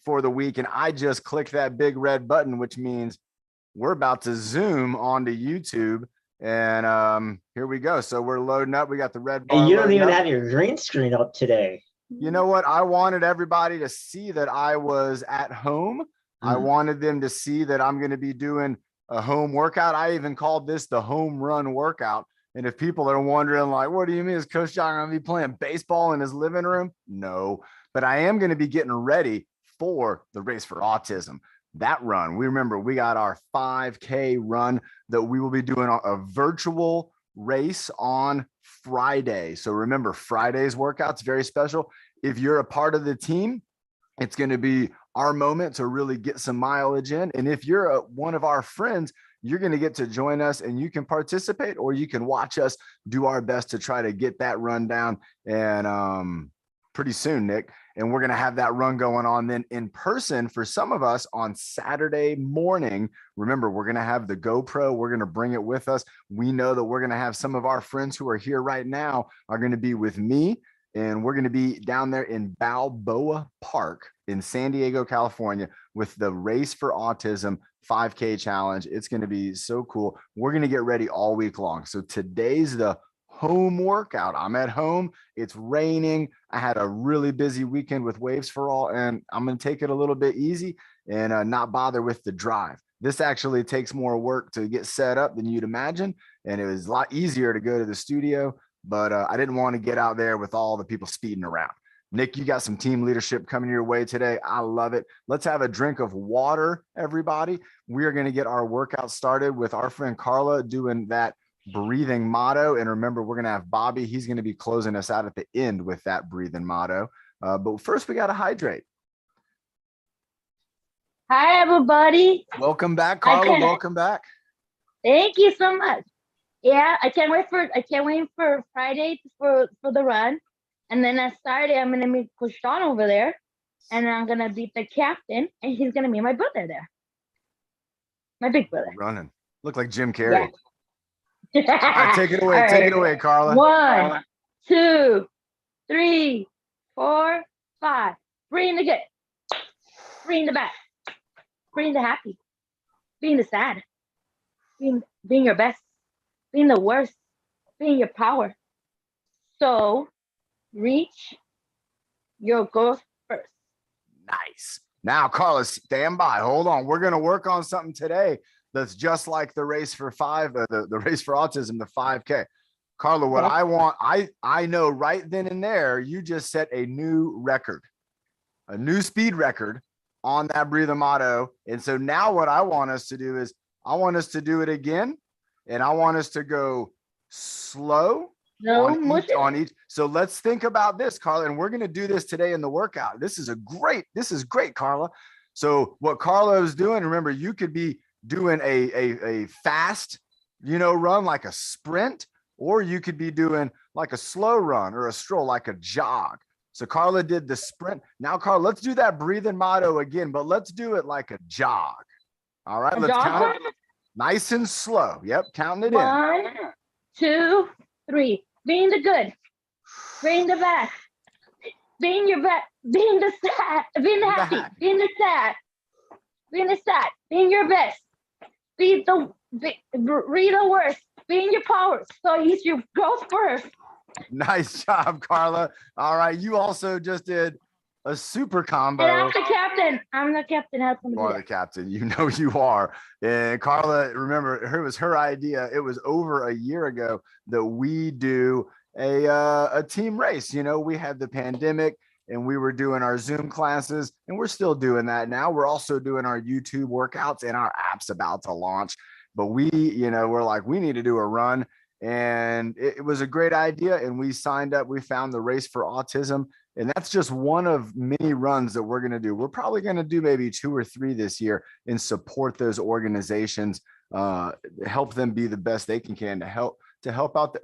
for the week. And I just clicked that big red button, which means we're about to zoom onto YouTube. And here we go. So we're loading up. We got the red bar. And you don't even have your green screen up today. You know what? I wanted everybody to see that I was at home. I wanted them to see that I'm going to be doing a home workout. I even called this the home run workout. And if people are wondering, like, what do you mean, is Coach John going to be playing baseball in his living room? No, but I am going to be getting ready for the Race for Autism. That run, we remember we got our 5K run that we will be doing a virtual race on Friday. So remember, Friday's workout's very special. If you're a part of the team, it's going to be our moment to really get some mileage in. And if you're one of our friends, you're going to get to join us and you can participate, or you can watch us do our best to try to get that run down. And pretty soon, Nick, and we're going to have that run going on then in person for some of us on Saturday morning. Remember, we're going to have the GoPro. We're going to bring it with us. We know that we're going to have some of our friends who are here right now are going to be with me, and we're going to be down there in Balboa Park in San Diego, California, with the Race for Autism 5K challenge. It's going to be so cool. We're going to get ready all week long. So today's the home workout. I'm at home. It's raining. I had a really busy weekend with Waves for All, and I'm going to take it a little bit easy and not bother with the drive. This actually takes more work to get set up than you'd imagine. And it was a lot easier to go to the studio, but I didn't want to get out there with all the people speeding around. Nick, you got some team leadership coming your way today. I love it. Let's have a drink of water, everybody. We are going to get our workout started with our friend Carla doing that breathing motto. And remember, we're going to have Bobby. He's going to be closing us out at the end with that breathing motto. But first, we got to hydrate. Hi, everybody. Welcome back, Carla. Welcome back. Thank you so much. Yeah, I can't wait for Friday for the run. And then on Saturday, I'm going to meet Coach John over there. And I'm going to beat the captain. And he's going to meet my brother there. My big brother. Running. Look like Jim Carrey. Yeah. All right, take it away. Take it away, Carla. 1, 2, 3, 4, 5. Bring the good. Bring the bad. Bring the happy. Being the sad. Being your best. Being the worst. Being your power. So reach your goals first. Nice. Now, Carla, stand by. Hold on. We're going to work on something today that's just like the Race for the Race for Autism, the 5K. Carla, what I want, I know right then and there, you just set a new record, a new speed record on that breathing motto. And so now what I want us to do is I want us to do it again. And I want us to go slow on each. So let's think about this, Carla. And we're going to do this today in the workout. This is great, Carla. So what Carla is doing, remember, you could be doing a fast, run like a sprint, or you could be doing like a slow run or a stroll, like a jog. So Carla did the sprint. Now, Carla, let's do that breathing motto again, but let's do it like a jog. All right, let's count it nice and slow. Yep, counting it 1, 2, 3. Being the good. Being the best. Being your best. Being the sad. Being the happy. Being the sad. Being the sad. Being your best. Read the worst. Being your power. So use your growth first. Nice job, Carla. All right, you also just did a super combo. And I'm the captain. I'm the captain. You are the captain. You know you are. And Carla, remember, it was her idea. It was over a year ago that we do a team race. We had the pandemic and we were doing our Zoom classes, and we're still doing that now. We're also doing our YouTube workouts, and our app's about to launch. But we're like, we need to do a run. And it was a great idea. And we signed up. We found the Race for Autism. And that's just one of many runs that we're going to do. We're probably going to do maybe 2 or 3 this year and support those organizations, help them be the best they can to help out,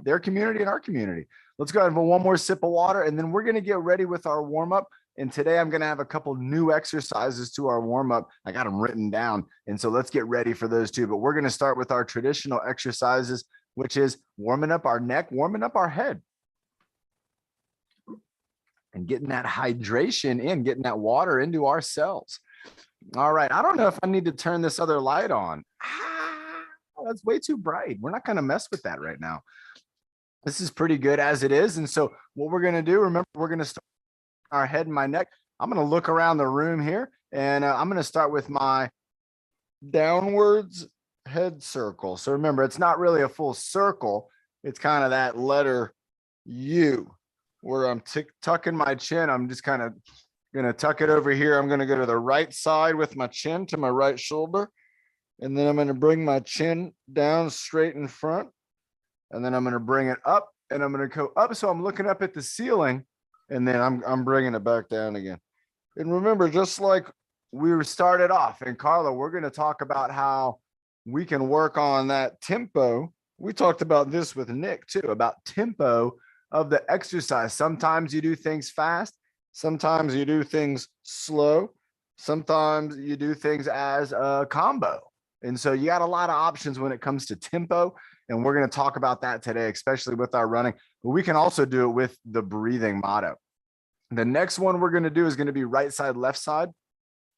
their community and our community. Let's go ahead and have one more sip of water, and then we're going to get ready with our warm up. And today I'm going to have a couple new exercises to our warm up. I got them written down. And so let's get ready for those too. But we're going to start with our traditional exercises, which is warming up our neck, warming up our head. and getting that hydration in, getting that water into our cells. All right. I don't know if I need to turn this other light on. That's way too bright. We're not going to mess with that right now. This is pretty good as it is. And so what we're going to do, remember, we're going to start our head and my neck. I'm going to look around the room here, and I'm going to start with my downwards head circle. So remember, it's not really a full circle. It's kind of that letter U where I'm tucking my chin. I'm just kind of going to tuck it over here. I'm going to go to the right side with my chin to my right shoulder. And then I'm going to bring my chin down straight in front. And then I'm going to bring it up, and I'm going to go up. So I'm looking up at the ceiling, and then I'm bringing it back down again. And remember, just like we started off, and Carla, we're going to talk about how we can work on that tempo. We talked about this with Nick too, about tempo of the exercise. Sometimes you do things fast. Sometimes you do things slow. Sometimes you do things as a combo. And so you got a lot of options when it comes to tempo. And we're going to talk about that today, especially with our running. But we can also do it with the breathing motto. The next one we're going to do is going to be right side, left side.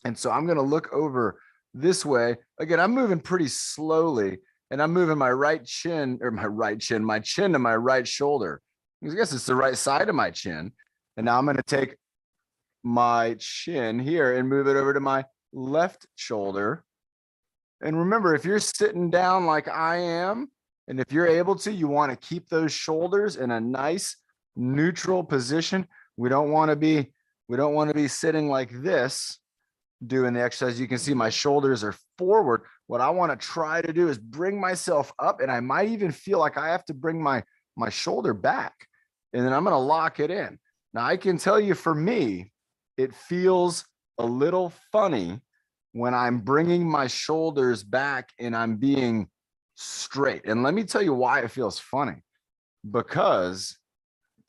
And so I'm going to look over this way. Again, I'm moving pretty slowly, and I'm moving my chin to my right shoulder. I guess it's the right side of my chin. And now I'm going to take my chin here and move it over to my left shoulder. And remember, if you're sitting down like I am, and if you're able to, you want to keep those shoulders in a nice neutral position. We don't want to be sitting like this doing the exercise. You can see my shoulders are forward. What I want to try to do is bring myself up, and I might even feel like I have to bring my shoulder back, and then I'm going to lock it in. Now, I can tell you, for me, it feels a little funny when I'm bringing my shoulders back and I'm being straight. And let me tell you why it feels funny. Because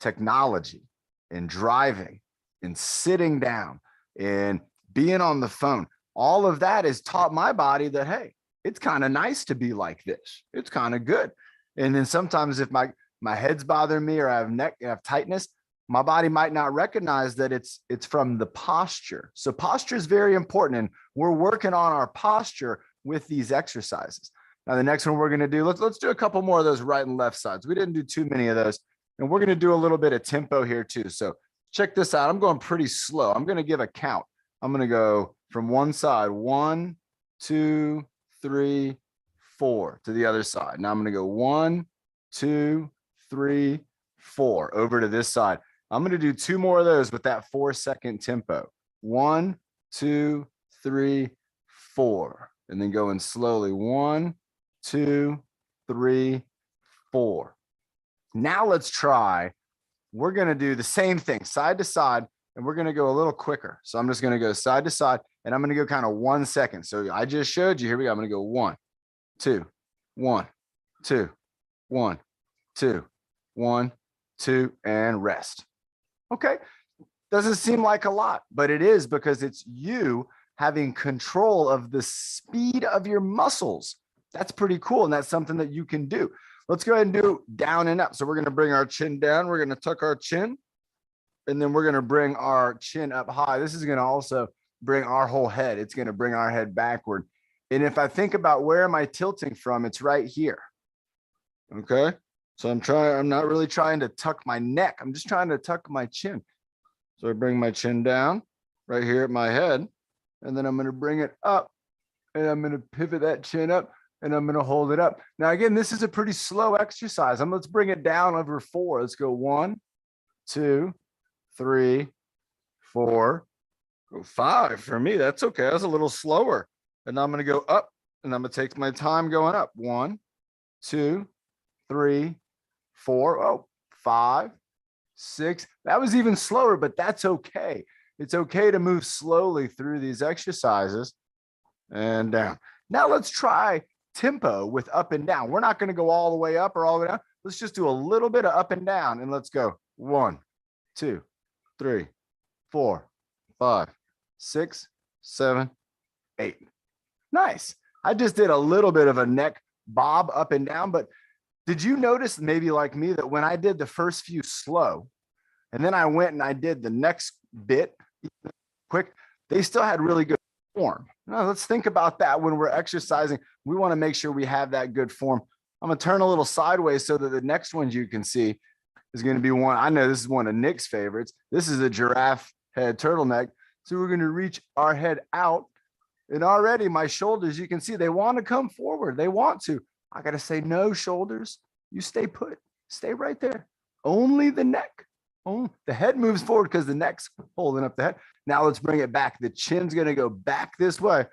technology and driving and sitting down and being on the phone, all of that has taught my body that, hey, it's kind of nice to be like this. It's kind of good. And then sometimes if my head's bothering me, or I have tightness, my body might not recognize that it's from the posture. So posture is very important, and we're working on our posture with these exercises. Now, the next one we're going to do, let's do a couple more of those right and left sides. We didn't do too many of those, and we're going to do a little bit of tempo here too. So check this out. I'm going pretty slow. I'm going to give a count. I'm going to go from one side, 1, 2, 3, 4 to the other side. Now I'm going to go 1, 2, 3, 4 over to this side. I'm going to do 2 more of those with that 4-second tempo. 1, 2, 3, 4, and then going slowly. 1, 2, 3, 4. Now let's try. We're going to do the same thing, side to side, and we're going to go a little quicker. So I'm just going to go side to side, and I'm going to go kind of 1 second. So I just showed you. Here we go. I'm going to go 1, 2, 1, 2, 1, 2, 1, 2, and rest. Okay. Doesn't seem like a lot, but it is, because it's you having control of the speed of your muscles. That's pretty cool. And that's something that you can do. Let's go ahead and do down and up. So we're going to bring our chin down. We're going to tuck our chin, and then we're going to bring our chin up high. This is going to also bring our whole head. It's going to bring our head backward. And if I think about where am I tilting from, it's right here. Okay. So I'm not really trying to tuck my neck. I'm just trying to tuck my chin. So I bring my chin down right here at my head, and then I'm going to bring it up, and I'm going to pivot that chin up, and I'm going to hold it up. Now, again, this is a pretty slow exercise. Let's bring it down over 4. Let's go 1, 2, 3, 4, go 5. For me, that's okay. That's a little slower. And I'm going to go up, and I'm going to take my time going up. 1, 2, 3, 4, oh, 5, 6. That was even slower, but that's okay. It's okay to move slowly through these exercises and down. Now let's try tempo with up and down. We're not going to go all the way up or all the way down. Let's just do a little bit of up and down, and let's go 1, 2, 3, 4, 5, 6, 7, 8. Nice. I just did a little bit of a neck bob up and down, but did you notice, maybe like me, that when I did the first few slow, And then I went and I did the next bit quick. They still had really good form. Now let's think about that when we're exercising. We want to make sure we have that good form. I'm going to turn a little sideways so that the next ones you can see is going to be one. I know this is one of Nick's favorites. This is a giraffe head turtleneck. So we're going to reach our head out. And already my shoulders, you can see they want to come forward. They want to. I got to say, no, shoulders. You stay put. Stay right there. Only the neck. Oh, the head moves forward because the neck's holding up the head. Now let's bring it back. The chin's going to go back this way.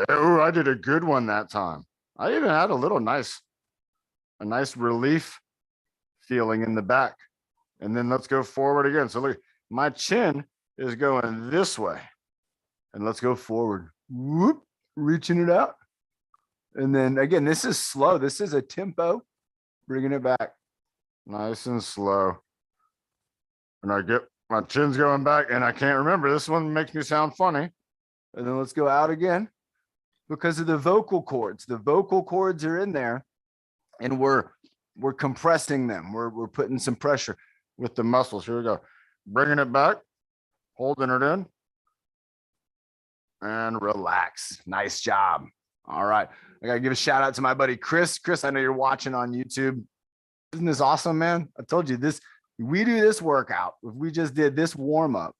Oh, I did a good one that time. I even had a nice relief feeling in the back. And then let's go forward again. So look, my chin is going this way. And let's go forward. Whoop, reaching it out. And then again, this is slow. This is a tempo. Bringing it back. Nice and slow. And I get my chin's going back and I can't remember. This one makes me sound funny. And then let's go out again because of the vocal cords. The vocal cords are in there and we're compressing them. We're putting some pressure with the muscles. Here we go. Bringing it back, holding it in and relax. Nice job. All right. I got to give a shout out to my buddy, Chris. Chris, I know you're watching on YouTube. Isn't this awesome, man? I told you this, we do this workout. If we just did this warm up,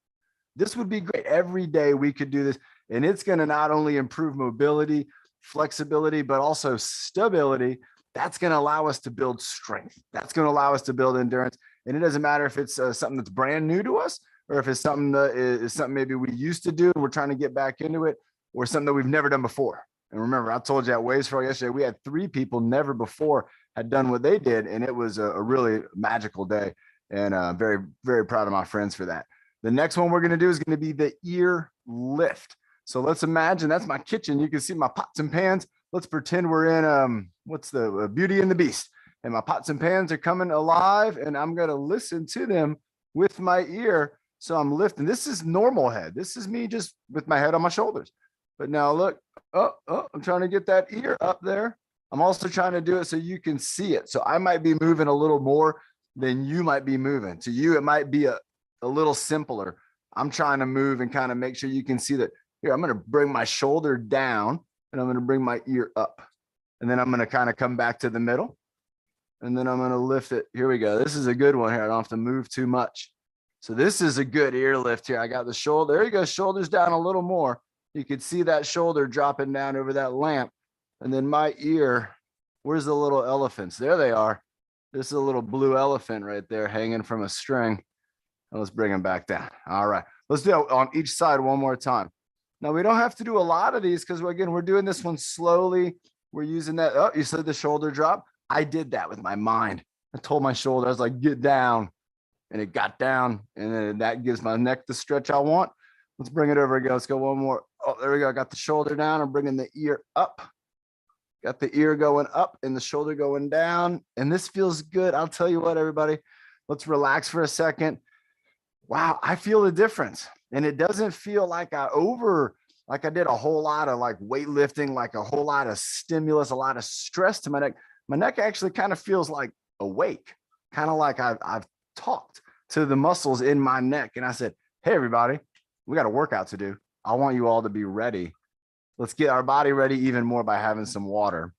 this would be great. Every day we could do this. And it's going to not only improve mobility, flexibility, but also stability. That's going to allow us to build strength. That's going to allow us to build endurance. And it doesn't matter if it's something that's brand new to us, or if it's something that is something maybe we used to do and we're trying to get back into it, or something that we've never done before. And remember, I told you at Waves for All yesterday, we had 3 people never before had done what they did. And it was a really magical day. And very, very proud of my friends for that. The next one we're going to do is going to be the ear lift. So let's imagine that's my kitchen. You can see my pots and pans. Let's pretend we're in, what's the Beauty and the Beast. And my pots and pans are coming alive and I'm going to listen to them with my ear. So I'm lifting. This is normal head. This is me just with my head on my shoulders. But now look, I'm trying to get that ear up there. I'm also trying to do it so you can see it. So I might be moving a little more than you might be moving. To you, it might be a little simpler. I'm trying to move and kind of make sure you can see that. Here, I'm going to bring my shoulder down and I'm going to bring my ear up. And then I'm going to kind of come back to the middle. And then I'm going to lift it. Here we go. This is a good one here. I don't have to move too much. So this is a good ear lift here. I got the shoulder. There you go. Shoulders down a little more. You could see that shoulder dropping down over that lamp. And then my ear, where's the little elephants? There they are. This is a little blue elephant right there hanging from a string. And let's bring them back down. All right. Let's do it on each side one more time. Now, we don't have to do a lot of these because, again, we're doing this one slowly. We're using that. Oh, you said the shoulder drop. I did that with my mind. I told my shoulder, I was like, get down. And it got down. And then that gives my neck the stretch I want. Let's bring it over again. Let's go one more. Oh, there we go. I got the shoulder down. I'm bringing the ear up. Got the ear going up and the shoulder going down. And this feels good. I'll tell you what, everybody. Let's relax for a second. Wow, I feel the difference. And it doesn't feel like I did a whole lot of like weightlifting, like a whole lot of stimulus, a lot of stress to my neck. My neck actually kind of feels like awake, kind of like I've talked to the muscles in my neck. And I said, hey, everybody, we got a workout to do. I want you all to be ready. Let's get our body ready even more by having some water.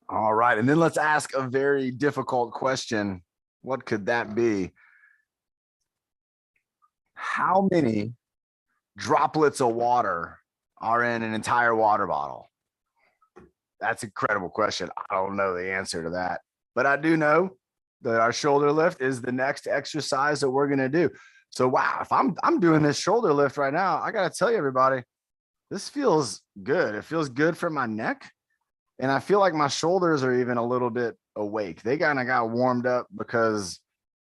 All right. And then let's ask a very difficult question. What could that be? How many droplets of water are in an entire water bottle? That's an incredible question. I don't know the answer to that, but I do know that our shoulder lift is the next exercise that we're going to do. So, wow, if I'm doing this shoulder lift right now, I got to tell you, everybody, this feels good. It feels good for my neck. And I feel like my shoulders are even a little bit awake. They kind of got warmed up because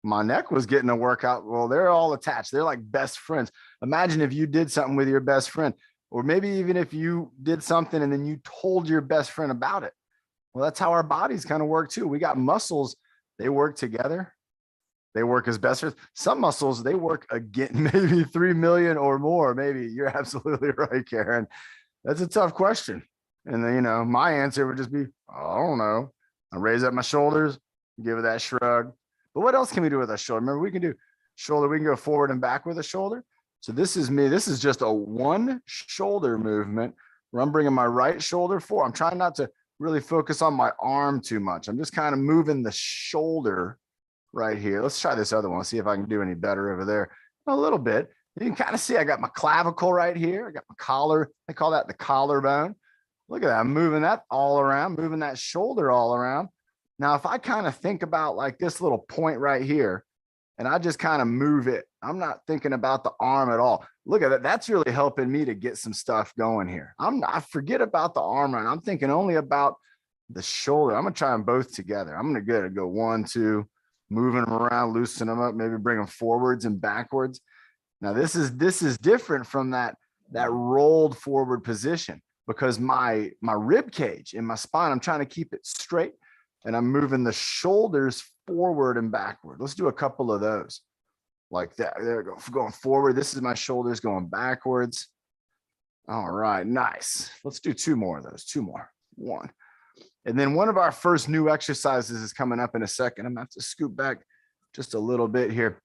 my neck was getting a workout. Well, they're all attached. They're like best friends. Imagine if you did something with your best friend, or maybe even if you did something and then you told your best friend about it. Well, that's how our bodies kind of work too. We got muscles. They work together. They work as best friends. Some muscles, they work again, maybe 3 million or more. Maybe. You're absolutely right, Karen. That's a tough question. And then, my answer would just be, I don't know. I raise up my shoulders, give it that shrug. But what else can we do with our shoulder? Remember, we can do shoulder. We can go forward and back with a shoulder. So this is me. This is just a one shoulder movement where I'm bringing my right shoulder forward. I'm trying not to really focus on my arm too much. I'm just kind of moving the shoulder right here. Let's try this other one. See if I can do any better over there. A little bit. You can kind of see I got my clavicle right here. I got my collar. They call that the collarbone. Look at that. I'm moving that all around, moving that shoulder all around. Now, if I kind of think about like this little point right here, and I just kind of move it, I'm not thinking about the arm at all. Look at that. That's really helping me to get some stuff going here. I forget about the arm right now. I'm thinking only about the shoulder. I'm going to try them both together. I'm going to go 1, 2, moving them around, loosen them up, maybe bring them forwards and backwards. Now, this is different from that rolled forward position because my rib cage in my spine, I'm trying to keep it straight. And I'm moving the shoulders forward and backward. Let's do a couple of those like that. There we go. Going forward. This is my shoulders going backwards. All right. Nice. Let's do 2 more of those. 2 more. 1. And then one of our first new exercises is coming up in a second. I'm going to have to scoot back just a little bit here.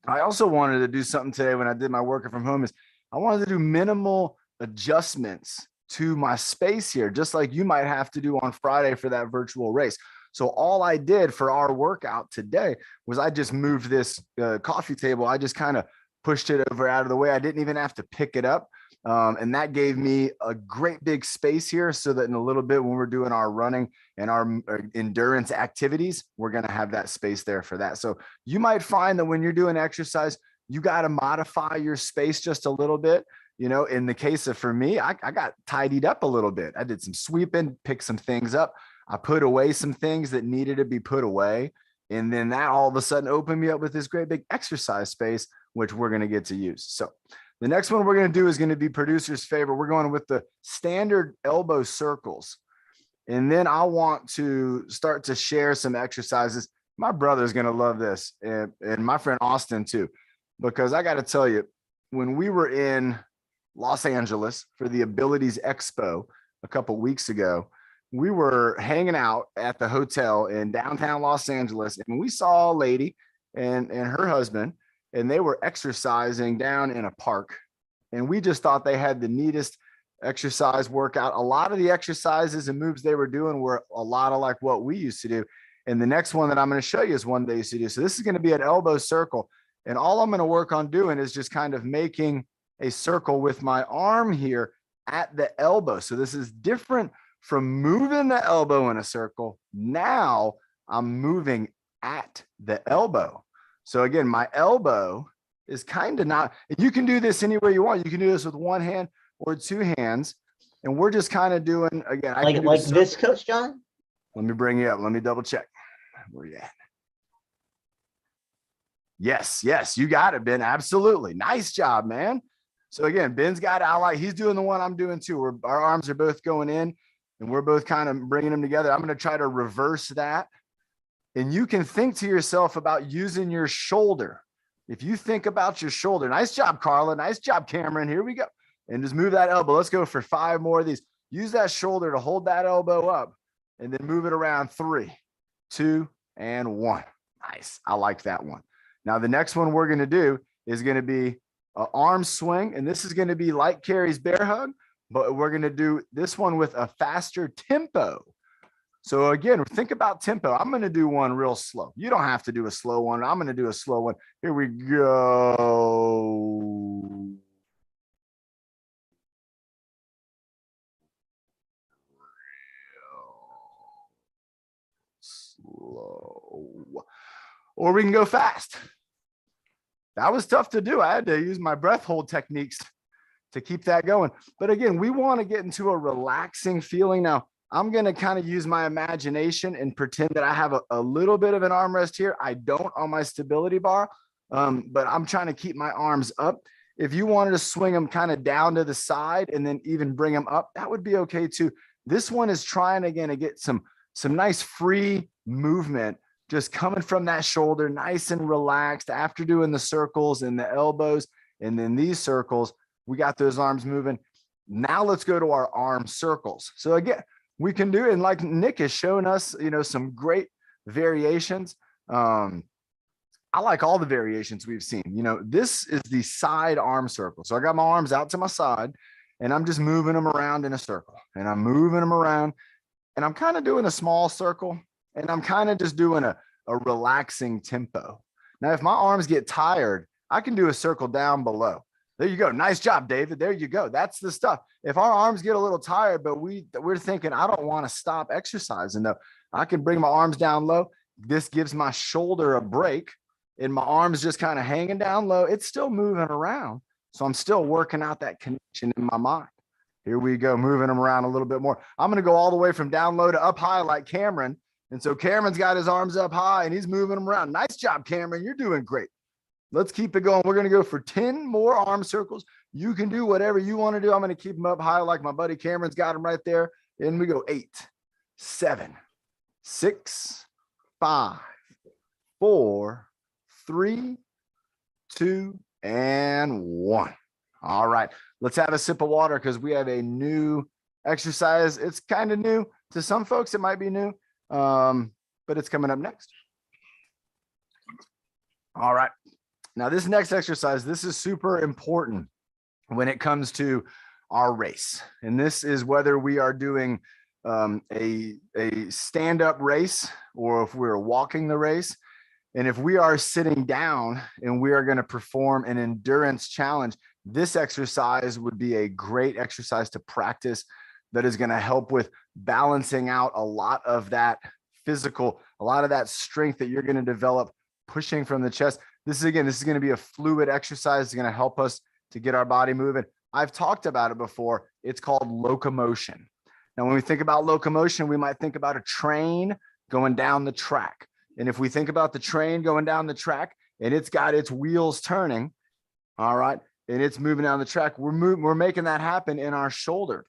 I also wanted to do something today when I did my working from home is I wanted to do minimal adjustments to my space here, just like you might have to do on Friday for that virtual race. So all I did for our workout today was I just moved this coffee table. I just kind of pushed it over out of the way. I didn't even have to pick it up. And that gave me a great big space here so that in a little bit when we're doing our running and our endurance activities, we're going to have that space there for that. So you might find that when you're doing exercise, you got to modify your space just a little bit. You know, in the case of for me, I got tidied up a little bit. I did some sweeping, picked some things up. I put away some things that needed to be put away. And then that all of a sudden opened me up with this great big exercise space, which we're going to get to use. So the next one we're going to do is going to be producer's favorite. We're going with the standard elbow circles. And then I want to start to share some exercises. My brother's going to love this and my friend Austin too, because I got to tell you, when we were in Los Angeles for the Abilities Expo a couple weeks ago, we were hanging out at the hotel in downtown Los Angeles, and we saw a lady and her husband, and they were exercising down in a park. And we just thought they had the neatest exercise workout. A lot of the exercises and moves they were doing were a lot of like what we used to do. And the next one that I'm going to show you is one they used to do. So this is going to be an elbow circle. And all I'm going to work on doing is just kind of making a circle with my arm here at the elbow. So this is different from moving the elbow in a circle. Now I'm moving at the elbow. So again, my elbow is kind of not, you can do this anywhere you want. You can do this with one hand or 2 hands. And we're just kind of doing, again, like this, Coach John? Let me bring you up. Let me double check. Where you at? Yes, you got it, Ben. Absolutely. Nice job, man. So again, Ben's got it. He's doing the one I'm doing too. Our arms are both going in and we're both kind of bringing them together. I'm going to try to reverse that. And you can think to yourself about using your shoulder. If you think about your shoulder, nice job, Carla. Nice job, Cameron. Here we go. And just move that elbow. Let's go for 5 more of these. Use that shoulder to hold that elbow up and then move it around 3, 2, and 1. Nice. I like that one. Now, the next one we're going to do is going to be an arm swing. And this is going to be like Carrie's bear hug, but we're going to do this one with a faster tempo. So again, think about tempo. I'm going to do one real slow. You don't have to do a slow one. I'm going to do a slow one. Here we go. Slow. Or we can go fast. That was tough to do. I had to use my breath hold techniques to keep that going. But again, we want to get into a relaxing feeling. Now, I'm going to kind of use my imagination and pretend that I have a little bit of an armrest here. I don't on my stability bar, but I'm trying to keep my arms up. If you wanted to swing them kind of down to the side and then even bring them up, that would be okay too. This one is trying again to get some nice free movement just coming from that shoulder, nice and relaxed after doing the circles and the elbows. And then these circles, we got those arms moving. Now let's go to our arm circles. So again, we can do it. And like Nick has shown us, you know, some great variations. I like all the variations we've seen. You know, this is the side arm circle. So I got my arms out to my side and I'm just moving them around in a circle, and I'm moving them around, and I'm kind of doing a small circle, and I'm kind of just doing a relaxing tempo. Now, if my arms get tired, I can do a circle down below. There you go. Nice job, David. There you go. That's the stuff. If our arms get a little tired, but we're thinking, I don't want to stop exercising though, I can bring my arms down low. This gives my shoulder a break, and my arms just kind of hanging down low. It's still moving around. So I'm still working out that connection in my mind. Here we go, moving them around a little bit more. I'm going to go all the way from down low to up high like Cameron. And so Cameron's got his arms up high and he's moving them around. Nice job, Cameron. You're doing great. Let's keep it going. We're going to go for 10 more arm circles. You can do whatever you want to do. I'm going to keep them up high like my buddy Cameron's got them right there. And we go 8, 7, 6, 5, 4, 3, 2, and 1. All right, let's have a sip of water because we have a new exercise. It's kind of new to some folks. It might be new, but it's coming up next. All right, now this next exercise, this is super important when it comes to our race. And this is whether we are doing a stand-up race or if we're walking the race. And if we are sitting down and we are going to perform an endurance challenge, this exercise would be a great exercise to practice that is going to help with balancing out a lot of that physical, a lot of that strength that you're going to develop pushing from the chest. This is going to be a fluid exercise. It's going to help us to get our body moving. I've talked about it before. It's called locomotion. Now, when we think about locomotion, we might think about a train going down the track. And if we think about the train going down the track and it's got its wheels turning, all right, and it's moving down the track, we're making that happen in our shoulder.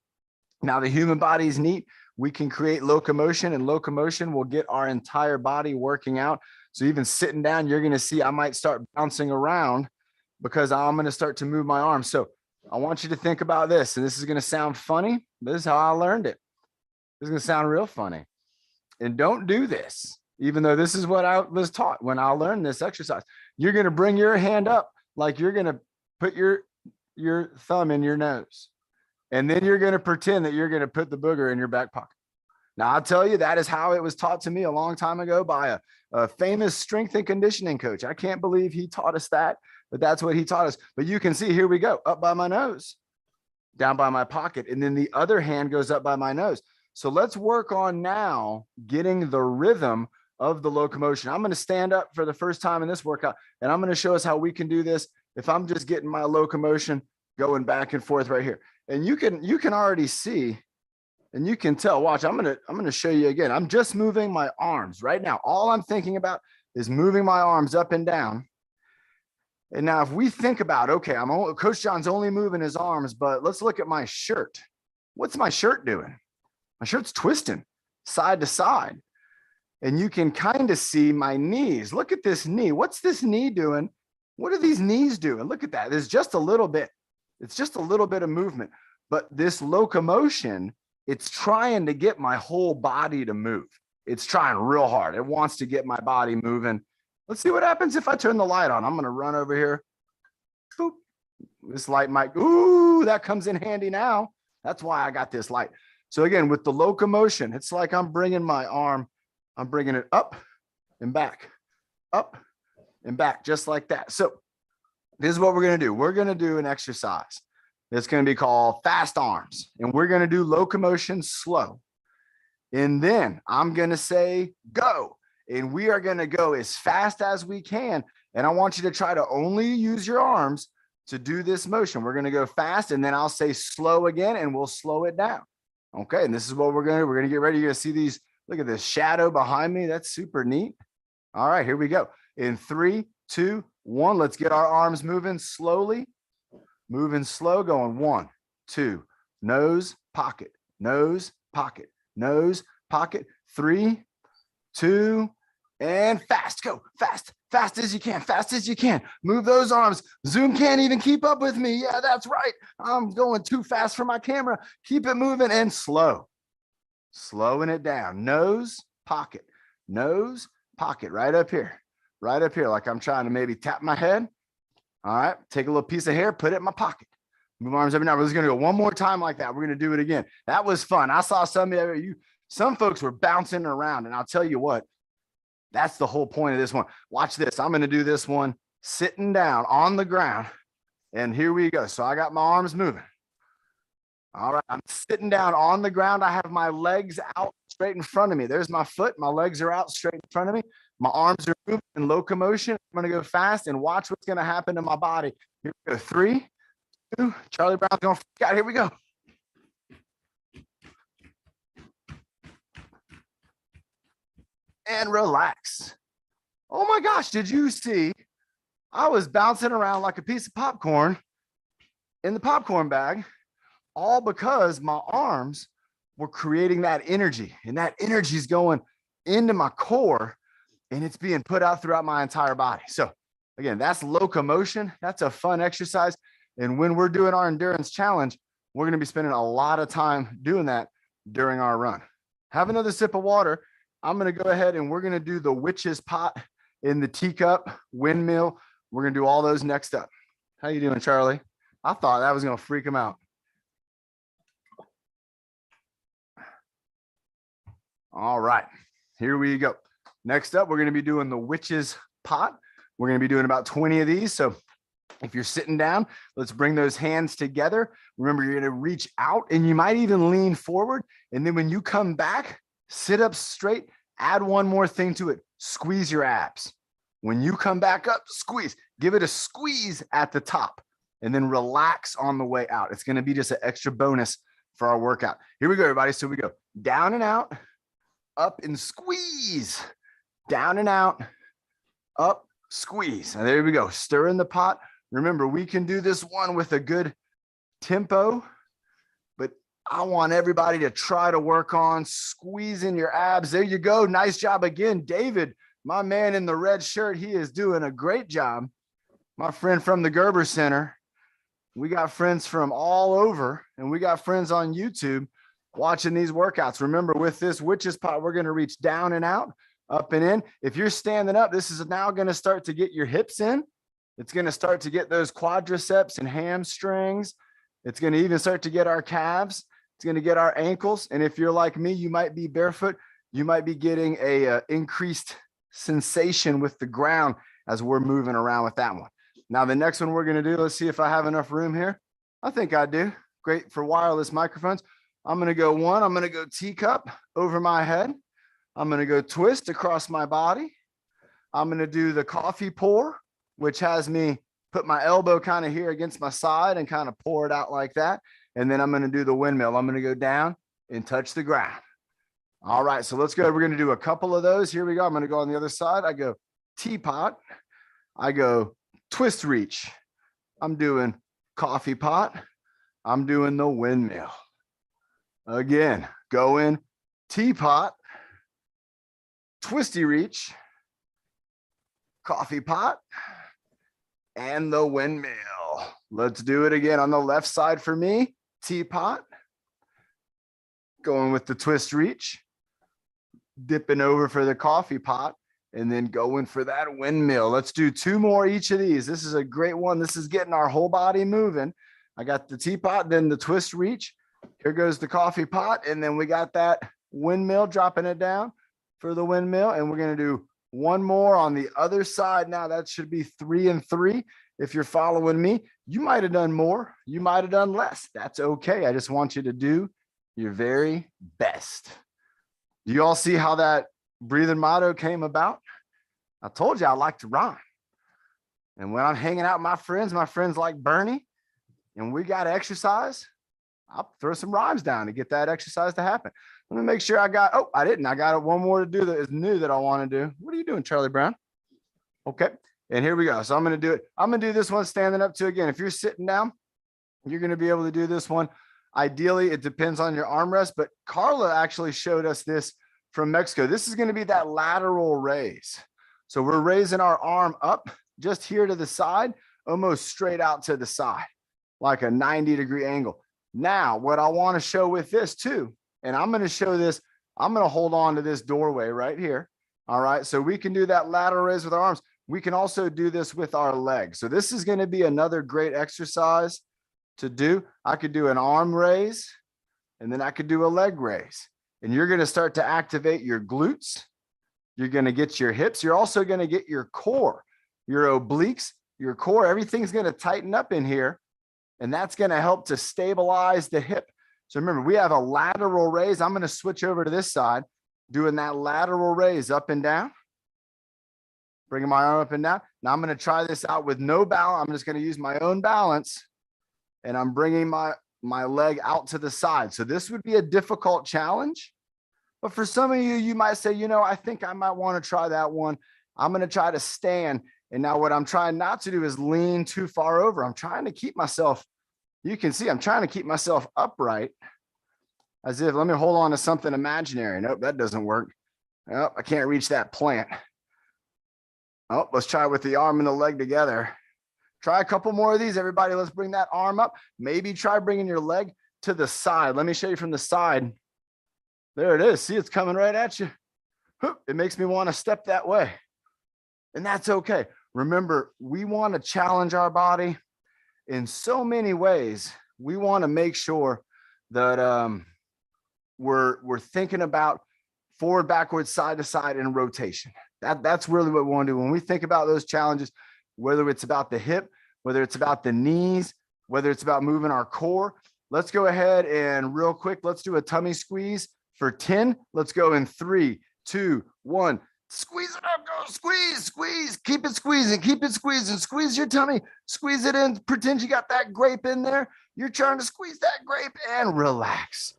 Now, the human body is neat. We can create locomotion, and locomotion will get our entire body working out. So even sitting down, you're going to see I might start bouncing around because I'm going to start to move my arms. So I want you to think about this, and this is going to sound funny. This is how I learned it. This is going to sound real funny. And don't do this, even though this is what I was taught when I learned this exercise. You're going to bring your hand up like you're going to put your thumb in your nose. And then you're going to pretend that you're going to put the booger in your back pocket. Now, I'll tell you, that is how it was taught to me a long time ago by a famous strength and conditioning coach. I can't believe he taught us that, but that's what he taught us. But you can see, here we go, up by my nose, down by my pocket, and then the other hand goes up by my nose. So let's work on now getting the rhythm of the locomotion. I'm going to stand up for the first time in this workout, and I'm going to show us how we can do this if I'm just getting my locomotion going back and forth right here. And you can already see, and you can tell, watch, I'm going to show you again. I'm just moving my arms right now. All I'm thinking about is moving my arms up and down. And now if we think about, okay, Coach John's only moving his arms, but let's look at my shirt. What's my shirt doing? My shirt's twisting side to side. And you can kind of see my knees. Look at this knee. What's this knee doing? What are these knees doing? Look at that. There's just a little bit. It's just a little bit of movement. But this locomotion, it's trying to get my whole body to move. It's trying real hard. It wants to get my body moving. Let's see what happens if I turn the light on. I'm going to run over here. Boop. This light might, ooh, that comes in handy now. That's why I got this light. So again, with the locomotion, it's like I'm bringing my arm, I'm bringing it up and back, just like that. So this is what we're going to do. We're going to do an exercise that's going to be called fast arms, and we're going to do locomotion slow. And then I'm going to say go, and we are going to go as fast as we can. And I want you to try to only use your arms to do this motion. We're going to go fast, and then I'll say slow again, and we'll slow it down. Okay, and this is what we're going to do. We're going to get ready. You're going to see these. Look at this shadow behind me. That's super neat. All right, here we go. In 3, 2, 1, let's get our arms moving slowly. Moving slow, going 1, 2, nose, pocket, nose, pocket, nose, pocket, 3, 2, and fast. Go fast, fast as you can, fast as you can. Move those arms. Zoom can't even keep up with me. Yeah, that's right. I'm going too fast for my camera. Keep it moving and slow. Slowing it down. Nose, pocket, nose, pocket, right up here, like I'm trying to maybe tap my head. All right, take a little piece of hair, put it in my pocket. Move arms every now. We're just gonna go one more time like that. We're gonna do it again. That was fun. I saw some folks were bouncing around, and I'll tell you what, that's the whole point of this one. Watch this. I'm gonna do this one sitting down on the ground, and here we go. So I got my arms moving. All right, I'm sitting down on the ground. I have my legs out straight in front of me. There's my foot. My legs are out straight in front of me. My arms are moving in locomotion. I'm going to go fast and watch what's going to happen to my body. Here we go. 3, 2, Charlie Brown's going to freak out. Here we go. And relax. Oh my gosh, did you see? I was bouncing around like a piece of popcorn in the popcorn bag, all because my arms were creating that energy, and that energy is going into my core, and it's being put out throughout my entire body. So again, that's locomotion. That's a fun exercise. And when we're doing our endurance challenge, we're going to be spending a lot of time doing that during our run. Have another sip of water. I'm going to go ahead and we're going to do the witch's pot in the teacup, windmill. We're going to do all those next up. How you doing, Charlie? I thought that was going to freak him out. All right, here we go. Next up, we're going to be doing the witch's pot. We're going to be doing about 20 of these. So if you're sitting down, let's bring those hands together. Remember, you're going to reach out and you might even lean forward. And then when you come back, sit up straight, add one more thing to it. Squeeze your abs. When you come back up, squeeze. Give it a squeeze at the top and then relax on the way out. It's going to be just an extra bonus for our workout. Here we go, everybody. So we go down and out, up and squeeze, down and out, up, squeeze. And there we go. Stir in the pot. Remember, we can do this one with a good tempo, but I want everybody to try to work on squeezing your abs. There you go. Nice job again. David, my man in the red shirt, he is doing a great job. My friend from the Gerber Center. We got friends from all over, and we got friends on YouTube watching these workouts. Remember, with this witch's pot, we're going to reach down and out, up and in. If you're standing up, this is now going to start to get your hips in. It's going to start to get those quadriceps and hamstrings. It's going to even start to get our calves. It's going to get our ankles. And if you're like me, you might be barefoot. You might be getting a increased sensation with the ground as we're moving around with that one. Now, the next one we're going to do, let's see if I have enough room here. I think I do. Great for wireless microphones. I'm going to go one. I'm going to go teacup over my head. I'm going to go twist across my body. I'm going to do the coffee pour, which has me put my elbow kind of here against my side and kind of pour it out like that. And then I'm going to do the windmill. I'm going to go down and touch the ground. All right, so let's go. We're going to do a couple of those. Here we go. I'm going to go on the other side. I go teapot. I go twist reach. I'm doing coffee pot. I'm doing the windmill. Again, going teapot, twisty reach, coffee pot, and the windmill. Let's do it again on the left side for me. Teapot, going with the twist reach, dipping over for the coffee pot, and then going for that windmill. Let's do 2 more each of these. This is a great one. This is getting our whole body moving. I got the teapot, then the twist reach. Here goes the coffee pot. And then we got that windmill, dropping it down for the windmill. And we're going to do 1 more on the other side. Now that should be 3 and 3. If you're following me, you might have done more. You might have done less. That's okay. I just want you to do your very best. Do you all see how that breathing motto came about? I told you I like to rhyme. And when I'm hanging out with my friends like Bernie, and we got to exercise, I'll throw some rhymes down to get that exercise to happen. Let me make sure I got, oh, I didn't. I got one more to do that is new that I want to do. What are you doing, Charlie Brown? Okay. And here we go. So I'm going to do it. I'm going to do this one standing up too. Again, if you're sitting down, you're going to be able to do this one. Ideally, it depends on your armrest, but Carla actually showed us this from Mexico. This is going to be that lateral raise. So we're raising our arm up just here to the side, almost straight out to the side, like a 90-degree angle. Now, what I want to show with this too And I'm going to show this. I'm going to hold on to this doorway right here. All right. So we can do that lateral raise with our arms. We can also do this with our legs. So this is going to be another great exercise to do. I could do an arm raise and then I could do a leg raise. And you're going to start to activate your glutes. You're going to get your hips. You're also going to get your core, your obliques, your core. Everything's going to tighten up in here. And that's going to help to stabilize the hip. So remember, we have a lateral raise. I'm going to switch over to this side, doing that lateral raise up and down. Bringing my arm up and down. Now I'm going to try this out with no balance. I'm just going to use my own balance. And I'm bringing my leg out to the side. So this would be a difficult challenge. But for some of you, you might say, you know, I think I might want to try that one. I'm going to try to stand. And now what I'm trying not to do is lean too far over. I'm trying to keep myself, you can see I'm trying to keep myself upright as if, let me hold on to something imaginary. Nope, that doesn't work. Nope, I can't reach that plant. Oh, let's try with the arm and the leg together. Try a couple more of these, everybody. Let's bring that arm up. Maybe try bringing your leg to the side. Let me show you from the side. There it is. See, it's coming right at you. It makes me want to step that way. And that's okay. Remember, we want to challenge our body in so many ways. We want to make sure that we're thinking about forward, backwards, side to side, and rotation. That's really what we want to do. When we think about those challenges, whether it's about the hip, whether it's about the knees, whether it's about moving our core, let's go ahead and real quick, let's do a tummy squeeze for 10. Let's go in 3, 2, 1. Squeeze it up, go squeeze, squeeze, keep it squeezing, squeeze your tummy, squeeze it in, pretend you got that grape in there. You're trying to squeeze that grape and relax.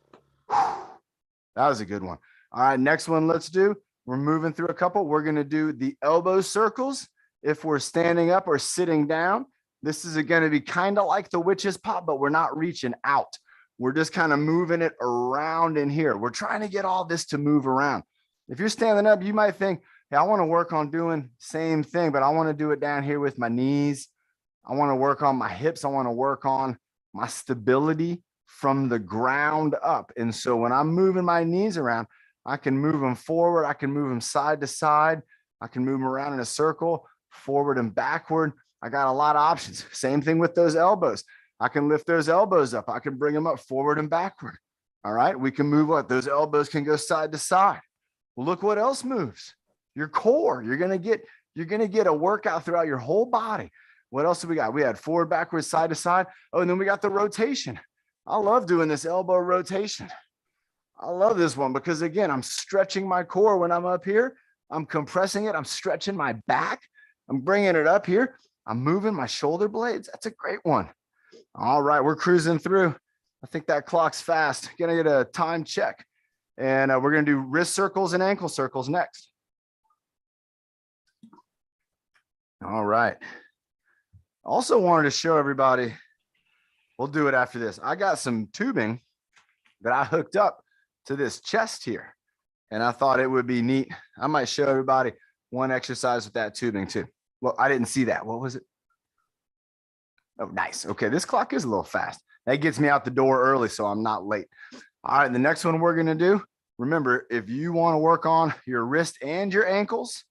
That was a good one. All right, next one let's do. We're moving through a couple. We're going to do the elbow circles. If we're standing up or sitting down, this is going to be kind of like the witch's pop, but we're not reaching out. We're just kind of moving it around in here. We're trying to get all this to move around. If you're standing up, you might think, hey, I want to work on doing same thing, but I want to do it down here with my knees. I want to work on my hips. I want to work on my stability from the ground up. And so when I'm moving my knees around, I can move them forward. I can move them side to side. I can move them around in a circle, forward and backward. I got a lot of options. Same thing with those elbows. I can lift those elbows up. I can bring them up forward and backward. All right. We can move what those elbows can go side to side. Well, look what else moves. Your core. You're going to get a workout throughout your whole body. What else do we got? We had forward, backwards, side to side. Oh, and then we got the rotation. I love doing this elbow rotation. I love this one because again, I'm stretching my core when I'm up here. I'm compressing it. I'm stretching my back. I'm bringing it up here. I'm moving my shoulder blades. That's a great one. All right, we're cruising through. I think that clock's fast. Gonna get a time check. And we're gonna do wrist circles and ankle circles next. All right. Also wanted to show everybody, we'll do it after this. I got some tubing that I hooked up to this chest here. And I thought it would be neat. I might show everybody one exercise with that tubing too. Well, I didn't see that. What was it? Oh, nice. Okay, this clock is a little fast. That gets me out the door early, so I'm not late. All right, the next one we're going to do, remember, if you want to work on your wrist and your ankles,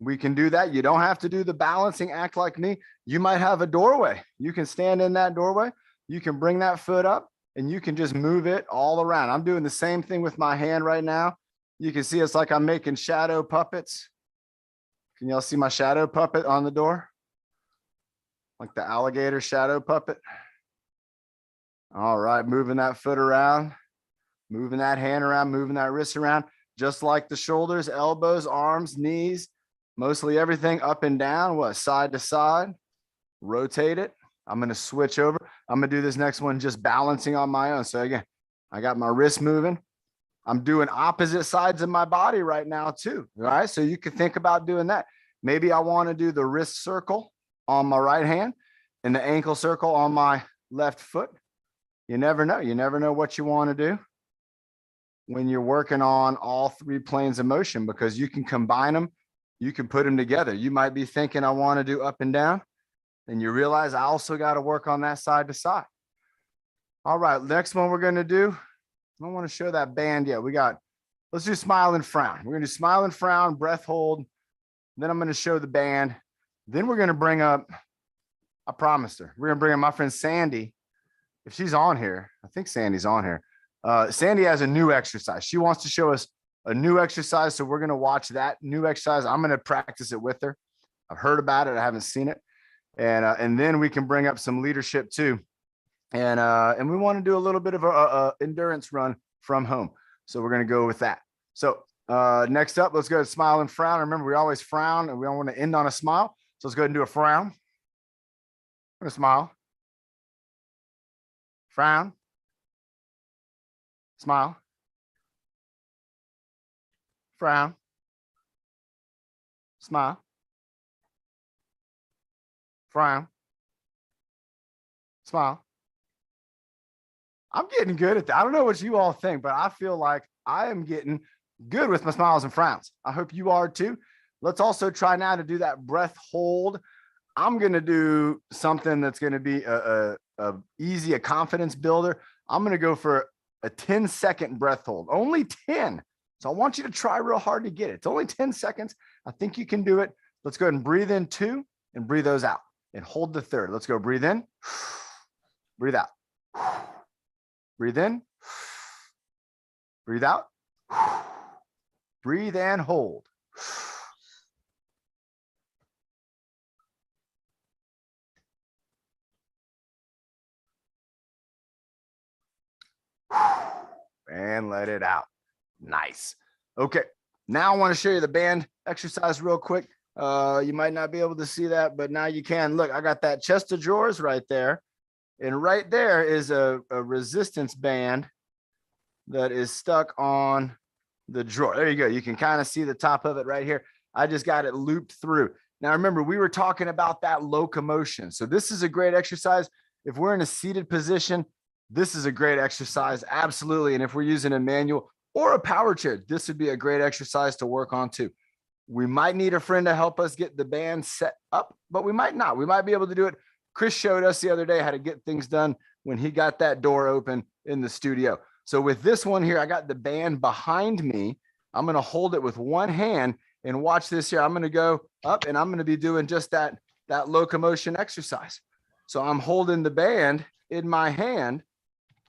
we can do that. You don't have to do the balancing act like me. You might have a doorway. You can stand in that doorway. You can bring that foot up and you can just move it all around. I'm doing the same thing with my hand right now. You can see it's like I'm making shadow puppets. Can y'all see my shadow puppet on the door? Like the alligator shadow puppet. All right, moving that foot around, moving that hand around, moving that wrist around, just like the shoulders, elbows, arms, knees, mostly everything up and down, what, side to side, rotate it. I'm going to switch over. I'm going to do this next one just balancing on my own. So again, I got my wrist moving. I'm doing opposite sides of my body right now too. All right, so you can think about doing that. Maybe I want to do the wrist circle on my right hand and the ankle circle on my left foot. You never know. You never know what you want to do when you're working on all three planes of motion, because you can combine them. You can put them together. You might be thinking, I want to do up and down. And you realize I also got to work on that side to side. All right, next one we're going to do, I don't want to show that band yet. Let's do smile and frown. We're going to do smile and frown, breath hold. Then I'm going to show the band. Then we're going to bring up, I promised her, we're going to bring up my friend Sandy. If she's on here, I think Sandy's on here. Sandy has a new exercise. She wants to show us a new exercise. So we're going to watch that new exercise. I'm going to practice it with her. I've heard about it. I haven't seen it. And then we can bring up some leadership too. And we want to do a little bit of a endurance run from home. So we're going to go with that. So next up, let's go to smile and frown. Remember, we always frown and we don't want to end on a smile. So let's go ahead and do a frown. I'm going to smile. Frown. Smile. Frown. Smile. Frown. Smile. I'm getting good at that. I don't know what you all think, but I feel like I am getting good with my smiles and frowns. I hope you are too. Let's also try now to do that breath hold. I'm going to do something that's going to be a easy, a confidence builder. I'm going to go for a 10-second breath hold, only 10. So I want you to try real hard to get it. It's only 10 seconds. I think you can do it. Let's go ahead and breathe in 2 and breathe those out and hold the 3rd. Let's go. Breathe in, breathe out, breathe in, breathe out, breathe and hold. And let it out. Nice. Okay. Now I want to show you the band exercise real quick. You might not be able to see that, but now you can. Look, I got that chest of drawers right there. And right there is a resistance band that is stuck on the drawer. There you go. You can kind of see the top of it right here. I just got it looped through. Now, remember, we were talking about that locomotion. So this is a great exercise. If we're in a seated position, this is a great exercise. Absolutely. And if we're using a manual or a power chair, this would be a great exercise to work on too. We might need a friend to help us get the band set up, but we might not. We might be able to do it. Chris showed us the other day how to get things done when he got that door open in the studio. So with this one here, I got the band behind me. I'm going to hold it with one hand and watch this here. I'm going to go up and I'm going to be doing just that locomotion exercise. So I'm holding the band in my hand.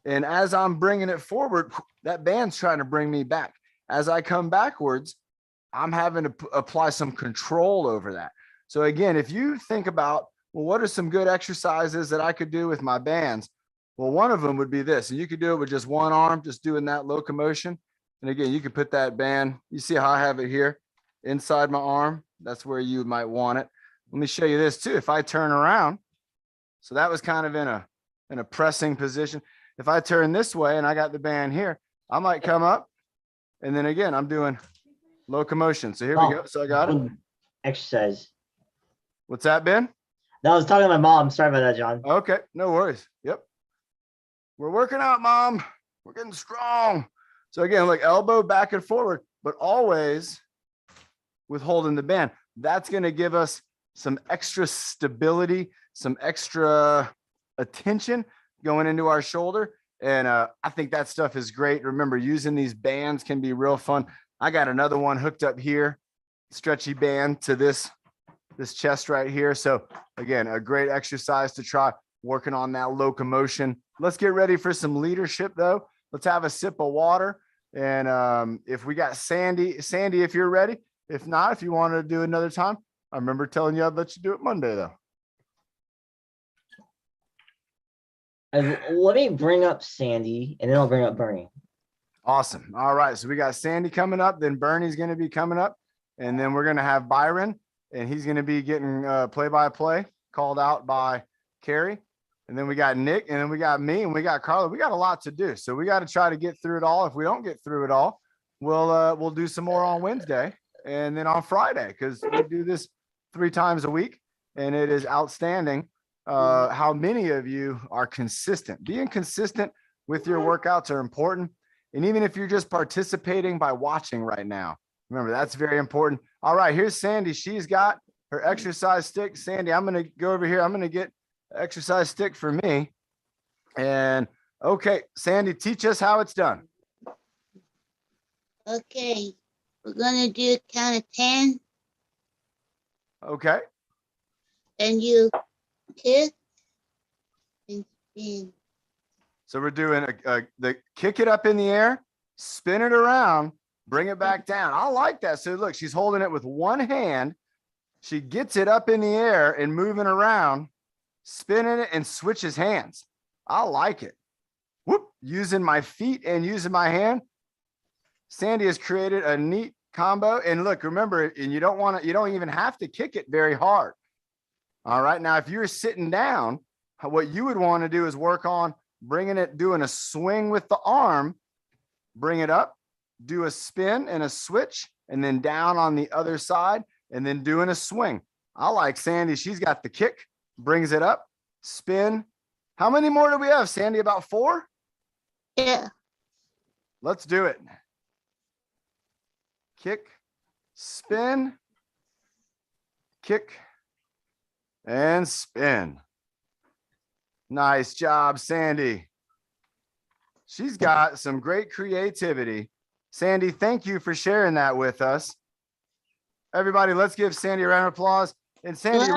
And as I'm bringing it forward, that band's trying to bring me back. As I come backwards, I'm having to apply some control over that. So again, if you think about, well, what are some good exercises that I could do with my bands? Well, one of them would be this, and you could do it with just one arm, just doing that locomotion. And again, you could put that band, you see how I have it here inside my arm. That's where you might want it. Let me show you this too. If I turn around, so that was kind of in a pressing position. If I turn this way and I got the band here, I might come up. And then again, I'm doing locomotion. So here we go. So I got it. Exercise. What's that, Ben? No, I was talking to my mom. Sorry about that, John. Okay. No worries. Yep. We're working out, Mom. We're getting strong. So again, look, elbow back and forward, but always with holding the band. That's going to give us some extra stability, some extra attention going into our shoulder. And I think that stuff is great. Remember, using these bands can be real fun. I got another one hooked up here, stretchy band to this chest right here. So again, a great exercise to try working on that locomotion. Let's get ready for some leadership though. Let's have a sip of water. And if we got Sandy, if you're ready. If not, if you want to do another time, I remember telling you I'd let you do it Monday though. Let me bring up Sandy and then I'll bring up Bernie. Awesome. All right. So we got Sandy coming up, then Bernie's going to be coming up, and then we're going to have Byron, and he's going to be getting play-by-play called out by Carrie. And then we got Nick, and then we got me, and we got Carla. We got a lot to do. So we got to try to get through it all. If we don't get through it all, we'll do some more on Wednesday and then on Friday, because we do this 3 times a week, and it is outstanding how many of you are consistent. Being consistent with your workouts are important. And even if you're just participating by watching right now, remember, that's very important. All right, here's Sandy. She's got her exercise stick. Sandy, I'm going to go over here. I'm going to get an exercise stick for me. And okay, Sandy, teach us how it's done. Okay. We're gonna do a count of 10, Okay. and you kick and spin. So we're doing the kick it up in the air, spin it around, bring it back down. I like that. So look, she's holding it with one hand. She gets it up in the air and moving around, spinning it and switches hands. I like it. Whoop, using my feet and using my hand. Sandy has created a neat combo. And look, remember, and you don't even have to kick it very hard. All right. Now, if you're sitting down, what you would want to do is work on doing a swing with the arm, bring it up, do a spin and a switch, and then down on the other side, and then doing a swing. I like Sandy. She's got the kick, brings it up, spin. How many more do we have, Sandy? About 4? Yeah. Let's do it. Kick, spin, kick, and spin. Nice job, Sandy. She's got some great creativity. Sandy, thank you for sharing that with us. Everybody, let's give Sandy a round of applause. And Sandy,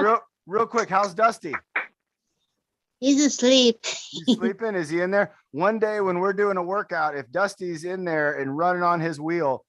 real quick, how's Dusty? He's asleep. He's sleeping? Is he in there? One day when we're doing a workout, if Dusty's in there and running on his wheel,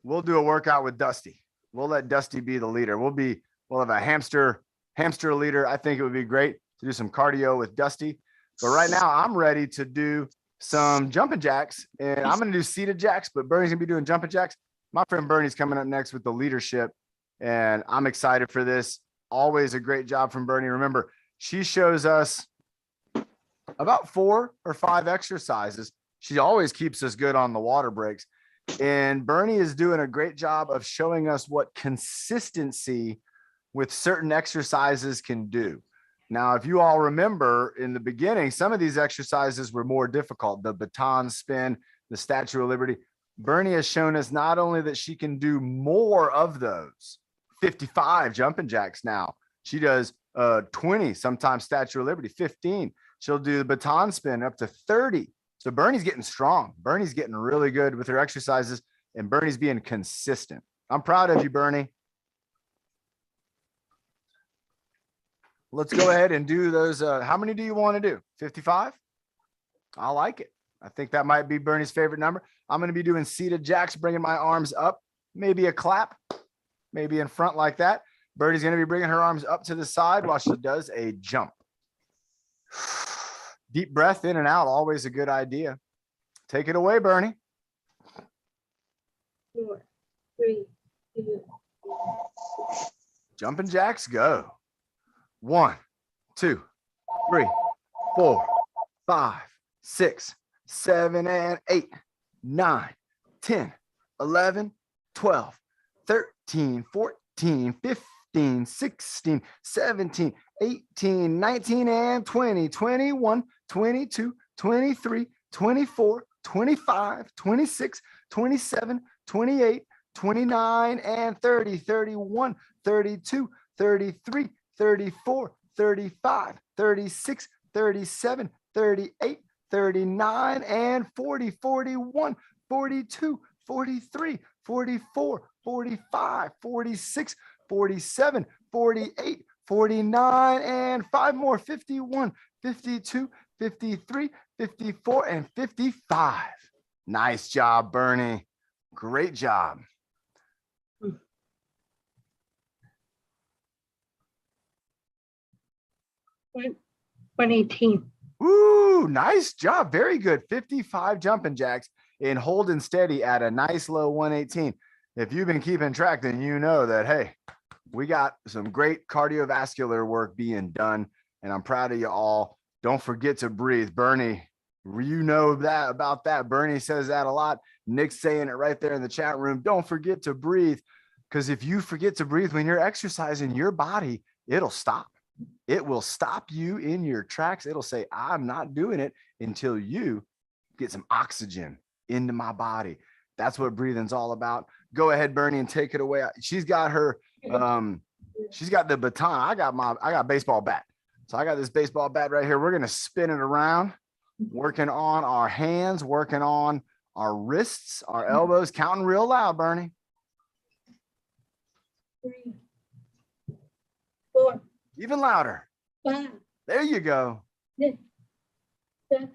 we'll do a workout with Dusty. We'll let Dusty be the leader. We'll have a hamster leader. I think it would be great to do some cardio with Dusty. But right now I'm ready to do some jumping jacks, and I'm going to do seated jacks, but Bernie's going to be doing jumping jacks. My friend Bernie's coming up next with the leadership, and I'm excited for this. Always a great job from Bernie. Remember, she shows us about 4 or 5 exercises. She always keeps us good on the water breaks. And Bernie is doing a great job of showing us what consistency with certain exercises can do. Now, if you all remember in the beginning, some of these exercises were more difficult. The baton spin, the Statue of Liberty. Bernie has shown us not only that she can do more of those, 55 jumping jacks now. She does 20, sometimes Statue of Liberty, 15. She'll do the baton spin up to 30. So Bernie's getting strong. Bernie's getting really good with her exercises, and Bernie's being consistent. I'm proud of you, Bernie. Let's go ahead and do those. How many do you want to do? 55? I like it. I think that might be Bernie's favorite number. I'm going to be doing seated jacks, bringing my arms up, maybe a clap, maybe in front like that. Bernie's going to be bringing her arms up to the side while she does a jump. Deep breath in and out, always a good idea. Take it away, Bernie. 4, 3, 2. Jumping jacks, go. 1, 2, 3, 4, 5, 6, 7, and 8, 9, 10, 11, 12, 13, 14, 15, 16, 17, 18, 19, and 20, 21, 22, 23, 24, 25, 26, 27, 28, 29, and 30, 31, 32, 33, 34, 35, 36, 37, 38, 39, and 40, 41, 42, 43, 44, 45, 46, 47, 48, 49, and 5 more, 51, 52, 53, 54, and 55. Nice job, Bernie. Great job. 118. Ooh, nice job. Very good. 55 jumping jacks and holding steady at a nice low 118. If you've been keeping track, then you know that, hey, we got some great cardiovascular work being done, and I'm proud of you all. Don't forget to breathe. Bernie, you know that about that. Bernie says that a lot. Nick's saying it right there in the chat room. Don't forget to breathe, because if you forget to breathe when you're exercising, your body, it'll stop. It will stop you in your tracks. It'll say, I'm not doing it until you get some oxygen into my body. That's what breathing's all about. Go ahead, Bernie, and take it away. She's got her, she's got the baton. I got baseball bat. So I got this baseball bat right here. We're going to spin it around, working on our hands, working on our wrists, our elbows, counting real loud, Bernie. 3, 4, Even louder. 5, There you go. 6, 7,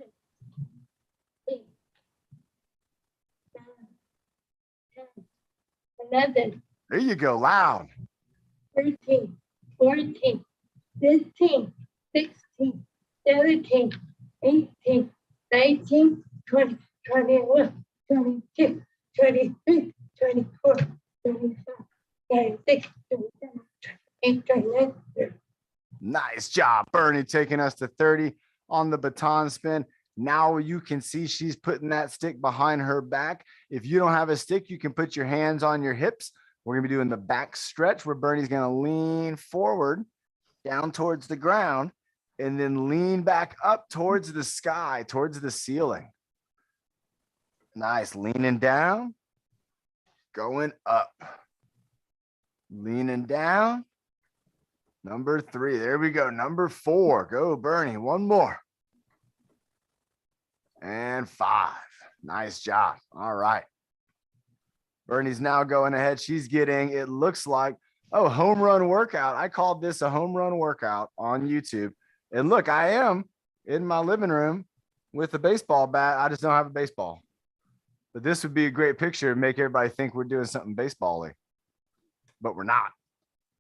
8, 9, 10, 11, There you go. Loud. 13, 14, 15, 16, 17, 18, 19, 20, 21, 22, 23, 24, 25, 26, 27, 28, 29, 30. Nice job, Bernie, taking us to 30 on the baton spin. Now you can see she's putting that stick behind her back. If you don't have a stick, you can put your hands on your hips. We're gonna be doing the back stretch where Bernie's gonna lean forward down towards the ground and then lean back up towards the sky, towards the ceiling. Nice, leaning down, going up, leaning down. Number 3, there we go. Number 4, go Bernie, one more. And 5, nice job. All right. Bernie's now going ahead. She's getting, it looks like, oh, home run workout. I called this a home run workout on YouTube. And look, I am in my living room with a baseball bat. I just don't have a baseball. But this would be a great picture to make everybody think we're doing something baseball-y. But we're not.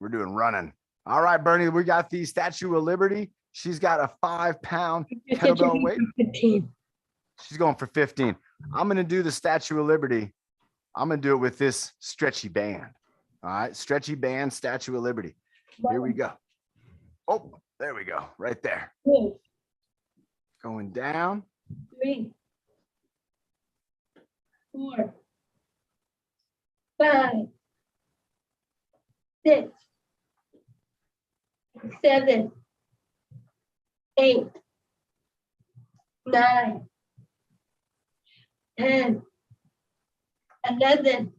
We're doing running. All right, Bernie, we got the Statue of Liberty. She's got a 5-pound kettlebell weight. 15. She's going for 15. I'm going to do the Statue of Liberty. I'm going to do it with this stretchy band. All right, stretchy band, Statue of Liberty. Here we go. Oh, there we go. Right there. 2, Going down. 3, 4, 5, 6, 7, 8, 9, 10, 11,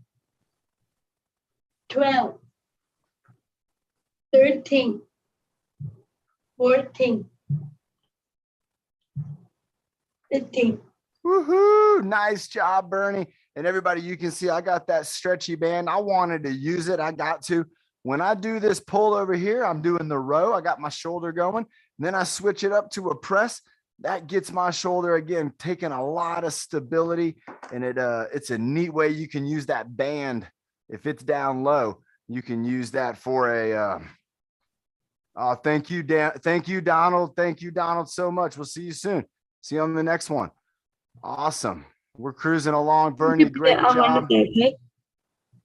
12, 13, 14, 15. Woohoo! Nice job, Bernie. And everybody, you can see I got that stretchy band. I wanted to use it. I got to. When I do this pull over here, I'm doing the row. I got my shoulder going. And then I switch it up to a press. That gets my shoulder, again, taking a lot of stability. And it's a neat way you can use that band. If it's down low, you can use that for a thank you, Dan. Thank you, Donald. Thank you, Donald, so much. We'll see you soon. See you on the next one. Awesome. We're cruising along. Bernie, great job.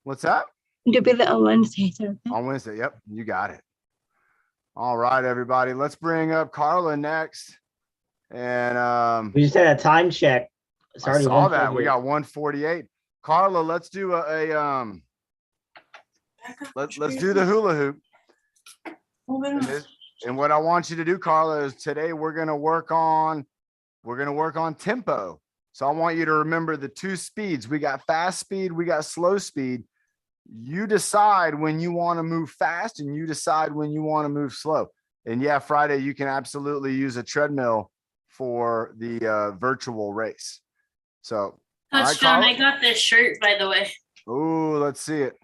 What's that? Do it on Wednesday, sir. On Wednesday. Yep, you got it. All right, everybody. Let's bring up Carla next. And We just had a time check. It's I already saw that. We 1:48. got 148. Carla, let's do let's do the hula hoop. And what I want you to do, Carla, is today we're gonna work on tempo. So I want you to remember the 2 speeds. We got fast speed, we got slow speed. You decide when you want to move fast and you decide when you want to move slow. And yeah, Friday, you can absolutely use a treadmill for the virtual race. So, all Coach right, John, Carla? I got this shirt, by the way. Oh, let's see it.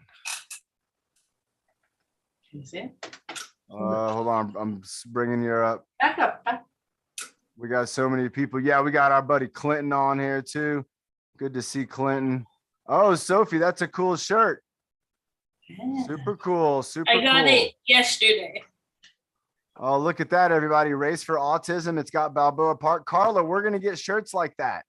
Can you see it? Hold on, I'm bringing you up. Back up. We got so many people. Yeah, we got our buddy Clinton on here too. Good to see Clinton. Oh, Sophie, that's a cool shirt. Yeah. Super cool. Super I got cool. it yesterday. Oh, look at that, everybody. Race for Autism. It's got Balboa Park. Carla, we're going to get shirts like that.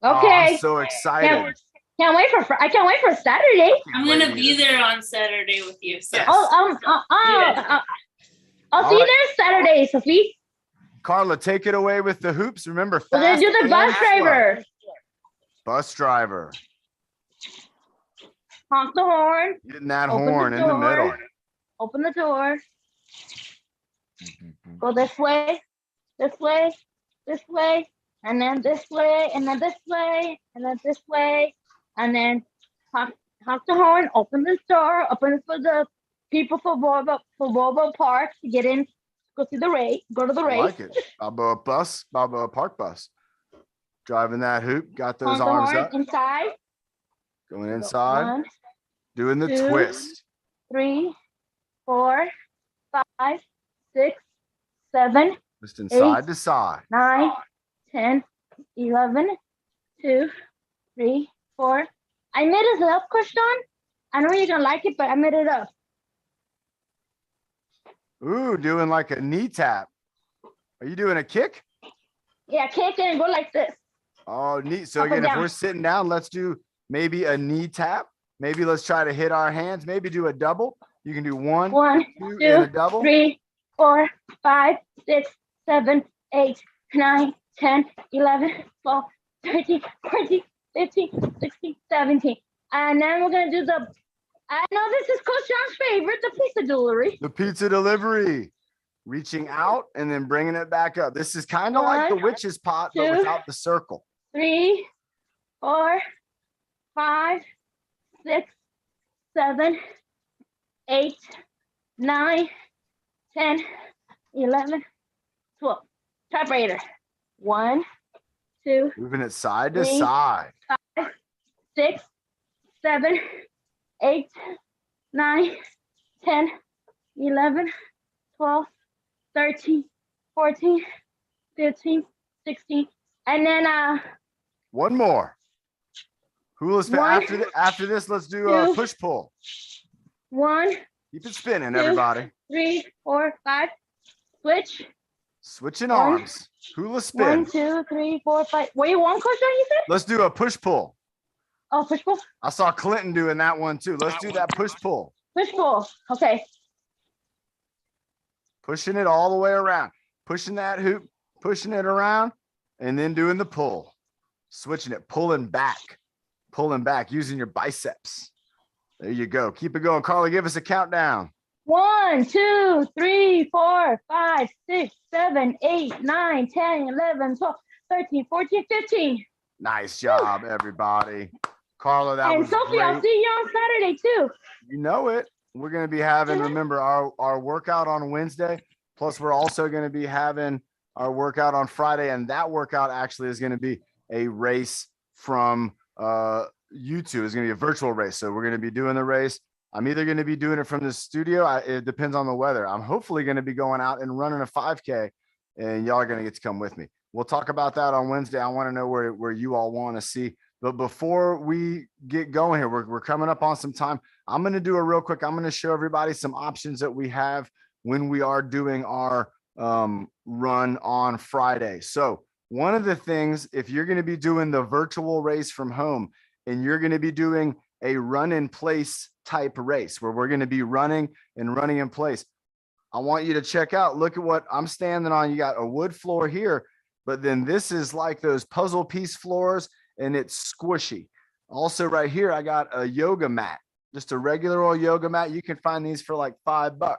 Oh, Okay. I'm so excited. Can't wait for I can't wait for Saturday. I'm Wait gonna be either. there on Saturday with you. So. Yes. I'll see you there Saturday, Sophie. Carla, take it away with the hoops. Remember, We're gonna fast do the and bus slow. driver. Bus driver. Honk the horn. Getting that Open the horn in the middle. door. Open the door. Go this way, this way, this way, and then this way, and then this way, and then this way, and then honk the horn. Open this door. Open it for the people for Balboa Park to get in. Go to the race. Go to the I race. like it. Balboa Park bus. Driving that hoop. Got those On the arms horn, up. inside. Going inside. 1, Doing the 2, twist. 3, 4, 5, 6, 7, Twisting side to side. 9, 10, 11, 2, 3, 4. I made it up, Christian. I know you're gonna like it, but I made it up. Ooh, doing like a knee tap. Are you doing a kick? Yeah, kick it and go like this. Oh, neat. So Up and again, if down. we're sitting down, let's do maybe a knee tap. Maybe let's try to hit our hands. Maybe do a double. You can do 1, 1, 2, 2, and a double. 3, 4, 5, 6, 7, 8, 9, 10, 11, 12, 13, 14, 15, 16, 17. And then we're gonna do the, I know this is Coach John's favorite, the pizza delivery. The pizza delivery. Reaching out and then bringing it back up. This is kind of like the 1, witch's pot, but 2, without the circle. 3, 4, 5, 6, 7, 8, 9, 10, 11, 12. Typewriter. 1, 2, Moving it side to 3, side. 6, 7, 8, 9, 10, 11, 12, 13, 14, 15, 16. And then One more. Hula spin. 1, After this, let's do a 2, push pull. 1, Keep it spinning, 2, everybody. 3, 4, 5. Switch. Switching 1, arms. Hula 1, spin. 2, 3, 4, 5. Were you one, Coach John, you said? Let's do a push pull. Oh, push pull. I saw Clinton doing that one too. Let's do that push pull. Push pull. Okay. Pushing it all the way around. Pushing that hoop, pushing it around, and then doing the pull. Switching it, pulling back, using your biceps. There you go. Keep it going. Carly, give us a countdown. 1, 2, 3, 4, 5, 6, 7, 8, 9, 10, 11, 12, 13, 14, 15. Nice job, everybody. Carla, that And was Sophie, great. I'll see you on Saturday too. You know it. We're going to be having, remember, our workout on Wednesday. Plus, we're also going to be having our workout on Friday. And that workout actually is going to be a race from YouTube. It's going to be a virtual race. So we're going to be doing the race. I'm either going to be doing it from the studio. It depends on the weather. I'm hopefully going to be going out and running a 5K, and y'all are going to get to come with me. We'll talk about that on Wednesday. I want to know where you all want to see. But before we get going here, we're coming up on some time. I'm going to do a real quick. I'm going to show everybody some options that we have when we are doing our run on Friday. So one of the things, if you're going to be doing the virtual race from home and you're going to be doing a run in place type race where we're going to be running in place, I want you to check out, look at what I'm standing on. You got a wood floor here, but then this is like those puzzle piece floors and it's squishy. Also right here, I got a yoga mat, just a regular old yoga mat. You can find these for like $5.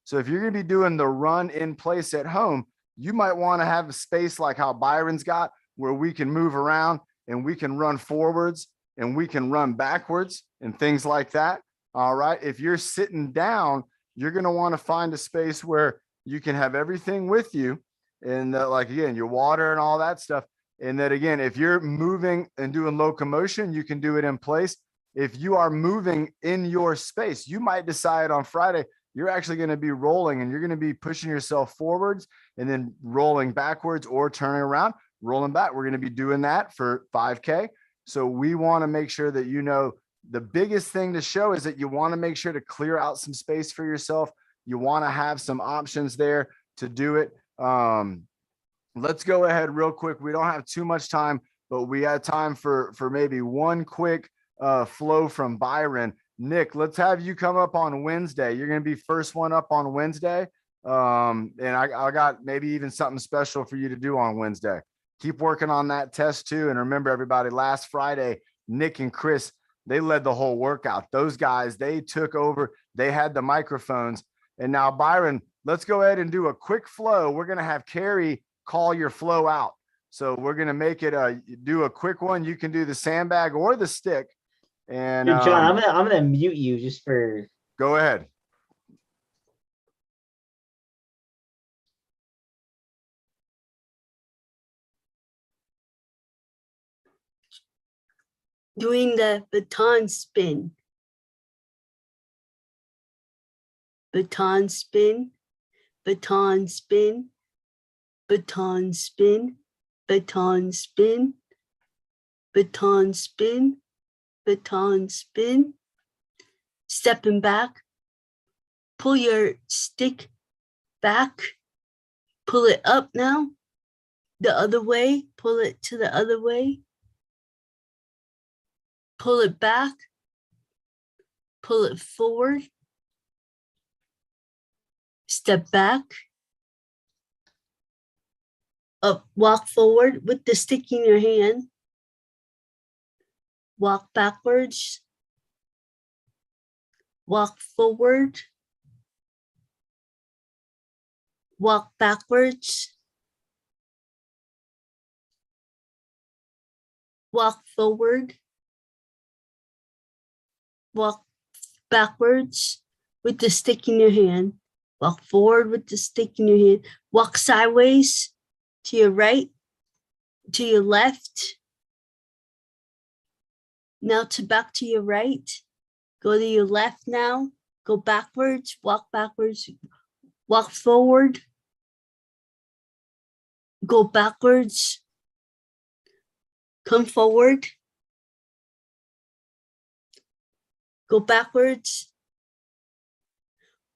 So if you're going to be doing the run in place at home, you might want to have a space like how Byron's got, where we can move around and we can run forwards and we can run backwards and things like that. All right. If you're sitting down, you're going to want to find a space where you can have everything with you. And like, again, your water and all that stuff. And that, again, if you're moving and doing locomotion, you can do it in place. If you are moving in your space, you might decide on Friday, you're actually going to be rolling and you're going to be pushing yourself forwards and then rolling backwards or turning around, rolling back. We're going to be doing that for 5K. So we want to make sure that, you know, the biggest thing to show is that you want to make sure to clear out some space for yourself. You want to have some options there to do it. Let's go ahead real quick. We don't have too much time, but we have time for maybe one quick flow from Byron. Nick, let's have you come up on Wednesday. You're going to be first one up on Wednesday. And I got maybe even something special for you to do on Wednesday. Keep working on that test too. And remember, everybody, last Friday, Nick and Chris, they led the whole workout. Those guys, they took over. They had the microphones. And now, Byron, let's go ahead and do a quick flow. We're going to have Carrie call your flow out. So we're going to make it do a quick one. You can do the sandbag or the stick. And Dude, John, I'm gonna mute you just for. Go ahead. Doing the baton spin. Baton spin, baton spin, baton spin, baton spin, baton spin, baton spin. Stepping back, pull your stick back, pull it up now, the other way, pull it to the other way, pull it back, pull it forward, step back, up, walk forward with the stick in your hand, walk backwards, walk forward, walk backwards, walk forward, walk backwards with the stick in your hand, walk forward with the stick in your hand, walk sideways to your right, to your left, now to back to your right, go to your left now, go backwards, walk forward, go backwards, come forward, go backwards,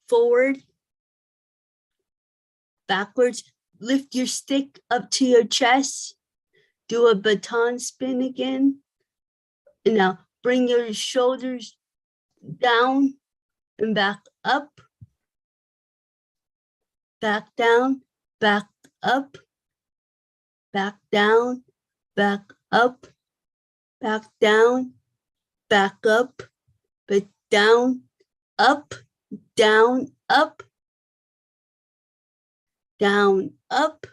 forward, backwards, lift your stick up to your chest, do a baton spin again, and now bring your shoulders down and back up, back down, back up, back down, back up, back down, back up, but down, up, down, up, down, up,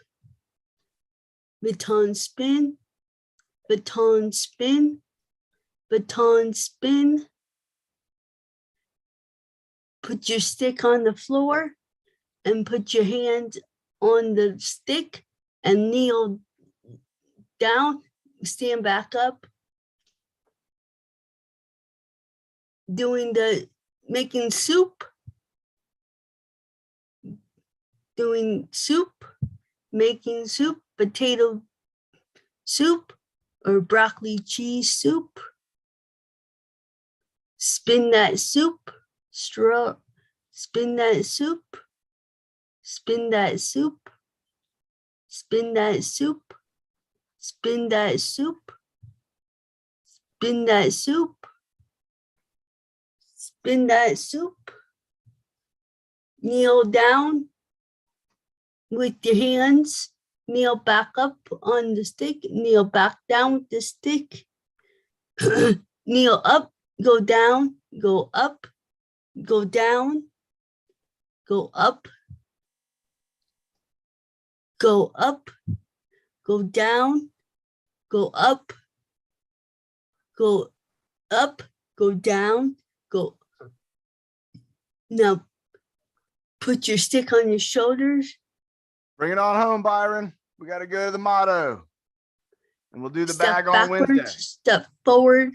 baton spin, baton spin, baton spin. Put your stick on the floor and put your hand on the stick and kneel down, stand back up. Doing the making soup, doing soup, making soup, potato soup or broccoli cheese soup. Spin that soup, straw, spin that soup, spin that soup, spin that soup, spin that soup, spin that soup, spin that soup. Kneel down with your hands, kneel back up on the stick, kneel back down with the stick, kneel up, go down, go up, go down, go up, go up, go down, go up, go up, go down, go. Now put your stick on your shoulders. Bring it on home, Byron. We got to go to the motto. And we'll do the Step bag on Wednesday. backwards, step forward,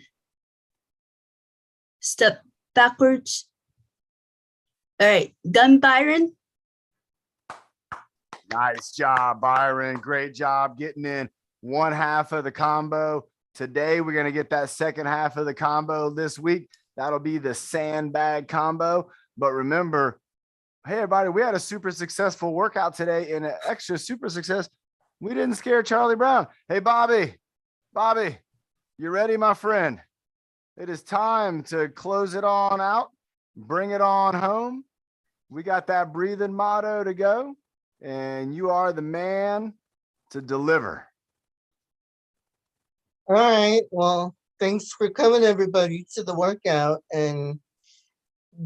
step backwards. All right, done, Byron? Nice job, Byron. Great job getting in one half of the combo. Today, we're going to get that second half of the combo this week. That'll be the sandbag combo. But remember, hey, everybody, we had a super successful workout today and an extra super success. We didn't scare Charlie Brown. Hey, Bobby, you ready, my friend? It is time to close it on out. Bring it on home. We got that breathing motto to go, and you are the man to deliver. All right. Well, thanks for coming, everybody, to the workout. And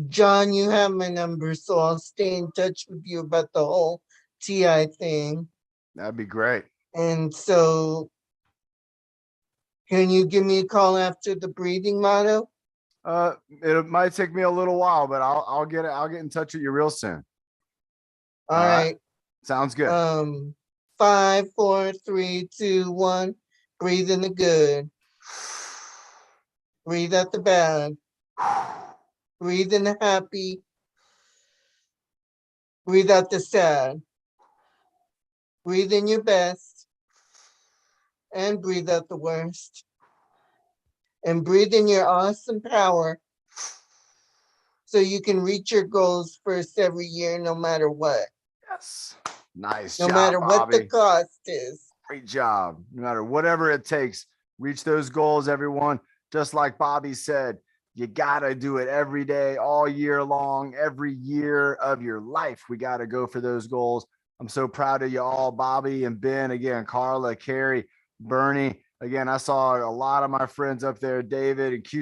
John, you have my number, so I'll stay in touch with you about the whole TI thing. That'd be great. And so, can you give me a call after the breathing motto? It might take me a little while, but I'll get in touch with you real soon. All right. Sounds good. 5, 4, 3, 2, 1. Breathe in the good. Breathe out the bad. Breathe in the happy. Breathe out the sad. Breathe in your best. And breathe out the worst. And breathe in your awesome power so you can reach your goals first every year, no matter what. Yes. Nice No job, matter what the Bobby. cost is. Great job. No matter whatever it takes, reach those goals, everyone. Just like Bobby said, you got to do it every day, all year long, every year of your life. We got to go for those goals. I'm so proud of you all, Bobby and Ben, again, Carla, Carrie, Bernie. Again, I saw a lot of my friends up there, David and Q